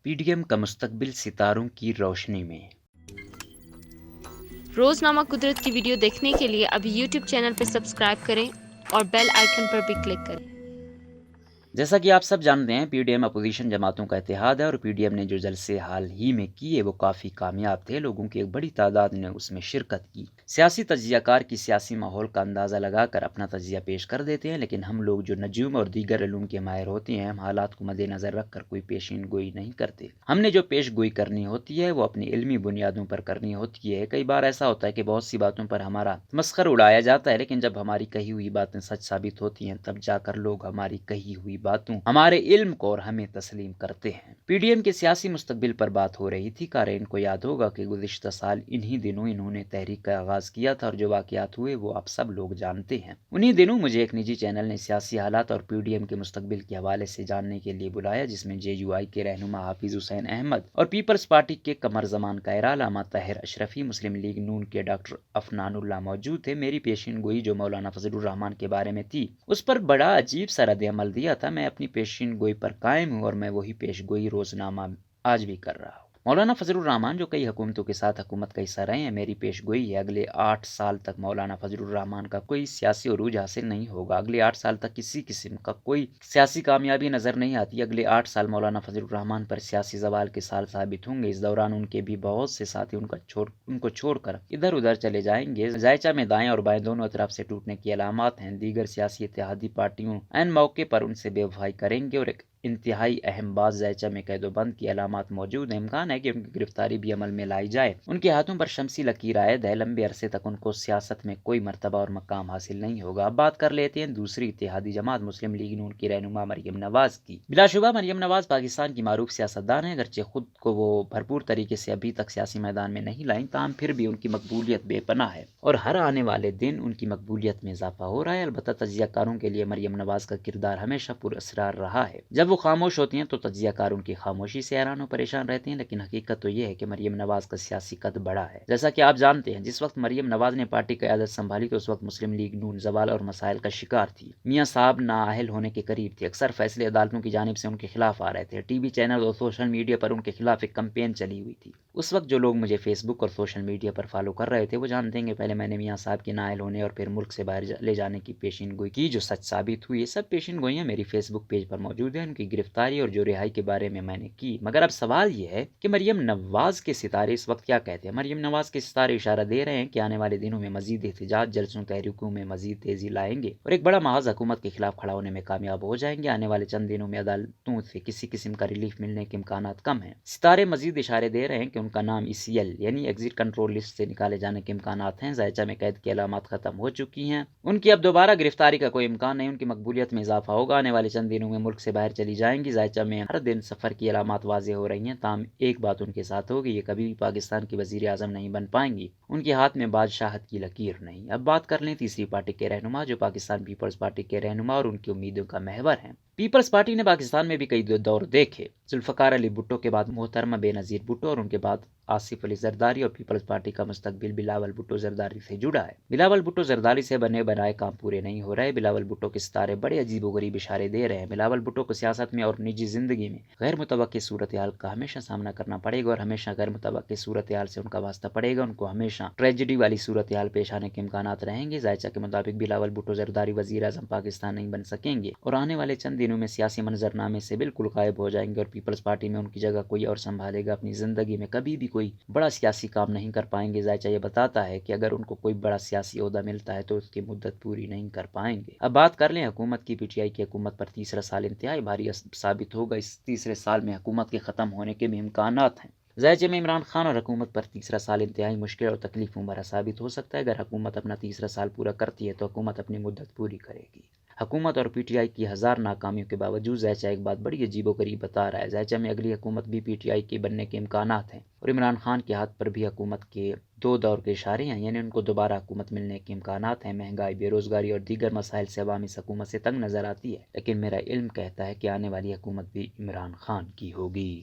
P D M کا مستقبل ستاروں کی روشنی میں۔ روزنامہ قدرت کی ویڈیو دیکھنے کے لیے ابھی یوٹیوب چینل پر سبسکرائب کریں اور بیل آئیکن پر بھی کلک کریں۔ جیسا کہ آپ سب جانتے ہیں، پی ڈی ایم اپوزیشن جماعتوں کا اتحاد ہے اور پی ڈی ایم نے جو جلسے حال ہی میں کیے وہ کافی کامیاب تھے۔ لوگوں کی ایک بڑی تعداد نے اس میں شرکت کی۔ سیاسی تجزیہ کار کی سیاسی ماحول کا اندازہ لگا کر اپنا تجزیہ پیش کر دیتے ہیں، لیکن ہم لوگ جو نجوم اور دیگر علوم کے ماہر ہوتے ہیں، ہم حالات کو مد نظر رکھ کر کوئی پیشین گوئی نہیں کرتے۔ ہم نے جو پیش گوئی کرنی ہوتی ہے وہ اپنی علمی بنیادوں پر کرنی ہوتی ہے۔ کئی بار ایسا ہوتا ہے کہ بہت سی باتوں پر ہمارا تمسخر اڑایا جاتا ہے، لیکن جب ہماری کہی ہوئی باتیں سچ ثابت ہوتی ہیں تب جا کر لوگ ہماری کہی ہوئی باتوں، ہمارے علم کو اور ہمیں تسلیم کرتے ہیں۔ پی ڈی ایم کے سیاسی مستقبل پر بات ہو رہی تھی۔ قارئین کو یاد ہوگا کہ گزشتہ سال انہی دنوں انہوں نے تحریک کا آغاز کیا تھا اور جو واقعات ہوئے وہ آپ سب لوگ جانتے ہیں۔ انہی دنوں مجھے ایک نجی چینل نے سیاسی حالات اور پی ڈی ایم کے مستقبل کے حوالے سے جاننے کے لیے بلایا، جس میں جے یو آئی کے رہنما حافظ حسین احمد اور پیپلز پارٹی کے قمر زمان کائرہ علامہ طاہر اشرفی، مسلم لیگ نون کے ڈاکٹر عفنان اللہ موجود تھے۔ میری پیشین گوئی جو مولانا فضل الرحمان کے بارے میں تھی اس پر بڑا عجیب سا رد عمل دیا تھا۔ میں اپنی پیشین گوئی پر قائم ہوں اور میں وہی پیش گوئی روزنامہ آج بھی کر رہا ہوں۔ مولانا فضل الرحمان جو کئی حکومتوں کے ساتھ حکومت کا حصہ رہے ہیں، میری پیش گوئی ہے اگلے 8 سال تک مولانا فضل الرحمان کا کوئی سیاسی عروج حاصل نہیں ہوگا۔ اگلے 8 سال تک کسی قسم کا کوئی سیاسی کامیابی نظر نہیں آتی۔ اگلے 8 سال مولانا فضل الرحمان پر سیاسی زوال کے سال ثابت ہوں گے۔ اس دوران ان کے بھی بہت سے ساتھی ان کو چھوڑ کر ادھر ادھر چلے جائیں گے۔ ذائچہ میں دائیں اور بائیں دونوں اطراف سے ٹوٹنے کی علامات ہیں۔ دیگر سیاسی اتحادی پارٹیوں عین موقع پر ان سے بے وفائی کریں گے اور ایک انتہائی اہم بات، ذائچہ میں قید و بند کی علامات موجود ہیں۔ امکان ہے کہ ان کی گرفتاری بھی عمل میں لائی جائے۔ ان کے ہاتھوں پر شمسی لکیر عائد ہے۔ لمبے عرصے تک ان کو سیاست میں کوئی مرتبہ اور مقام حاصل نہیں ہوگا۔ اب بات کر لیتے ہیں دوسری اتحادی جماعت مسلم لیگ نون کی رہنما مریم نواز کی۔ بلا شبہ مریم نواز پاکستان کی معروف سیاستدان ہیں۔ اگرچہ خود کو وہ بھرپور طریقے سے ابھی تک سیاسی میدان میں نہیں لائیں، تاہم پھر بھی ان کی مقبولیت بے پناہ ہے اور ہر آنے والے دن ان کی مقبولیت میں اضافہ ہو رہا ہے۔ البتہ تجزیہ کاروں کے لیے مریم نواز کا کردار ہمیشہ پر اسرار رہا ہے۔ جب وہ خاموش ہوتی ہیں تو تجزیہ کاروں کی خاموشی سے حیران و پریشان رہتے ہیں، لیکن حقیقت تو یہ ہے کہ مریم نواز کا سیاسی قد بڑا ہے۔ جیسا کہ آپ جانتے ہیں، جس وقت مریم نواز نے پارٹی قیادت سنبھالی تو اس وقت مسلم لیگ نون زوال اور مسائل کا شکار تھی۔ میاں صاحب نااہل ہونے کے قریب تھے۔ اکثر فیصلے عدالتوں کی جانب سے ان کے خلاف آ رہے تھے۔ ٹی وی چینل اور سوشل میڈیا پر ان کے خلاف ایک کمپین چلی ہوئی تھی۔ اس وقت جو لوگ مجھے فیس بک اور سوشل میڈیا پر فالو کر رہے تھے وہ جانتے ہیں کہ پہلے میں نے میاں صاحب کے نااہل ہونے اور پھر ملک سے باہر لے جانے کی پیشین گوئی کی جو سچ ثابت ہوئی۔ یہ سب پیشین گوئیاں میری فیس بک پیج پر موجود ہیں۔ ان کی گرفتاری اور جو رہائی کے بارے میں نے کی، مگر اب سوال یہ ہے کہ مریم نواز کے ستارے اس وقت کیا کہتے ہیں؟ مریم نواز کے ستارے اشارہ دے رہے ہیں کہ آنے والے دنوں میں مزید احتجاج، جلسوں، تحریکوں میں مزید تیزی لائیں گے اور ایک بڑا محاذ حکومت کے خلاف کھڑا ہونے میں کامیاب ہو جائیں گے۔ آنے والے چند دنوں میں عدالتوں سے کسی قسم کا ریلیف ملنے کے امکانات کم ہیں۔ ستارے مزید اشارے دے رہے ہیں کہ ان کا نام ECL یعنی ایگزٹ کنٹرول لسٹ سے نکالے جانے کے امکانات ہیں۔ ذائچہ میں قید کی علامات ختم ہو چکی ہیں۔ ان کی اب دوبارہ گرفتاری کا کوئی امکان نہیں۔ ان کی مقبولیت میں اضافہ ہوگا۔ آنے والے چند دنوں میں ملک سے باہر چلی جائیں گی۔ ذائچہ میں ہر دن سفر کی علامات واضح ہو رہی ہیں، تاہم ایک بات ان کے ساتھ ہوگی، یہ کبھی بھی پاکستان کی وزیر اعظم نہیں بن پائیں گی۔ ان کے ہاتھ میں بادشاہت کی لکیر نہیں۔ اب بات کر لیں تیسری پارٹی کے رہنما جو پاکستان پیپلز پارٹی کے رہنما اور ان کی امیدوں کا محور ہیں۔ پیپلز پارٹی نے پاکستان میں بھی کئی دور دیکھے۔ ذوالفقار علی بھٹو کے بعد محترمہ بے نظیر بھٹو اور ان کے بعد آصف علی زرداری، اور پیپلز پارٹی کا مستقبل بلاول بھٹو زرداری سے جڑا ہے۔ بلاول بھٹو زرداری سے بنے بنائے کام پورے نہیں ہو رہے۔ بلاول بھٹو کے ستارے بڑے عجیب و غریب اشارے دے رہے ہیں۔ بلاول بھٹو کو سیاست میں اور نجی زندگی میں غیر متوقع صورتحال کا ہمیشہ سامنا کرنا پڑے گا اور ہمیشہ غیر متوقع صورتحال سے ان کا واسطہ پڑے گا۔ ان کو ہمیشہ ٹریجڈی والی صورتحال پیش آنے کے امکانات رہیں گے۔ ذائچہ کے مطابق بلاول بھٹو زرداری وزیر اعظم پاکستان نہیں بن سکیں گے اور آنے والے چند دنوں میں سیاسی منظرنامے سے بالکل غائب ہو جائیں گے اور پیپلز پارٹی میں ان کی جگہ کوئی اور سنبھالے گا۔ اپنی زندگی میں کبھی بھی کوئی بڑا سیاسی کام نہیں کر پائیں گے۔ ذائچہ یہ بتاتا ہے کہ اگر ان کو کوئی بڑا سیاسی عہدہ ملتا ہے تو اس کی مدت پوری نہیں کر پائیں گے۔ اب بات کر لیں حکومت کی۔ PTI کی حکومت پر تیسرا سال انتہائی بھاری ثابت ہوگا۔ اس تیسرے سال میں حکومت کے ختم ہونے کے بھی امکانات ہیں۔ ذائچہ میں عمران خان اور حکومت پر تیسرا سال انتہائی مشکل اور تکلیفوں بھرا ثابت ہو سکتا ہے۔ اگر حکومت اپنا تیسرا سال پورا کرتی ہے تو حکومت اپنی مدت پوری کرے گی۔ حکومت اور PTI کی ہزار ناکامیوں کے باوجود ذائچہ ایک بات بڑی عجیب و غریب بتا رہا ہے۔ ذائچہ میں اگلی حکومت بھی PTI کے بننے کے امکانات ہیں اور عمران خان کے ہاتھ پر بھی حکومت کے 2 دور کے اشارے ہیں، یعنی ان کو دوبارہ حکومت ملنے کے امکانات ہیں۔ مہنگائی، بے روزگاری اور دیگر مسائل سے عوام اس حکومت سے تنگ نظر آتی ہے، لیکن میرا علم کہتا ہے کہ آنے والی حکومت بھی عمران خان کی ہوگی۔